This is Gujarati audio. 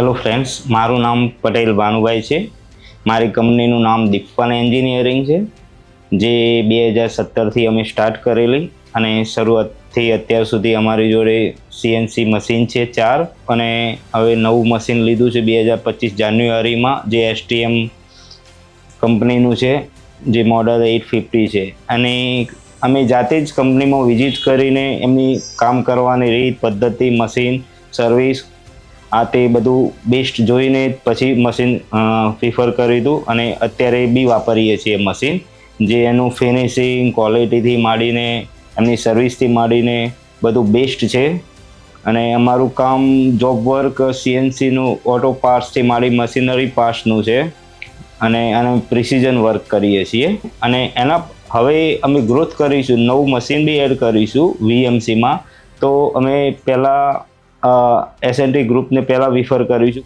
હેલો ફ્રેન્ડ્સ, મારું નામ પટેલ ભાનુભાઈ છે. મારી કંપનીનું નામ દીપવાન એન્જિનિયરિંગ છે, જે 2017થી અમે સ્ટાર્ટ કરેલી અને શરૂઆતથી અત્યાર સુધી અમારી જોડે સીએનસી મશીન છે 4 અને હવે નવું મશીન લીધું છે 2025 જાન્યુઆરીમાં, જે એસટીએમ કંપનીનું છે, જે મોડલ 850 છે. અને અમે જાતે જ કંપનીમાં વિઝિટ કરીને એમની કામ કરવાની રીત, પદ્ધતિ, મશીન, સર્વિસ આ તે બધું બેસ્ટ જોઈને પછી મશીન પ્રિફર કર્યું હતું અને અત્યારે બી વાપરીએ છીએ મશીન, જે એનું ફિનિશિંગ, ક્વોલિટીથી માંડીને એમની સર્વિસથી માંડીને બધું બેસ્ટ છે. અને અમારું કામ જોબ વર્ક સીએનસીનું ઓટો પાર્ટ્સથી માંડી મશીનરી પાર્ટ્સનું છે અને અમે પ્રિસિઝન વર્ક કરીએ છીએ. અને એના હવે અમે ગ્રોથ કરીશું, નવું મશીન બી એડ કરીશું વીએમસીમાં. તો અમે પહેલાં એસએનટી ગ્રુપને પહેલાં પ્રિફર કરીશું.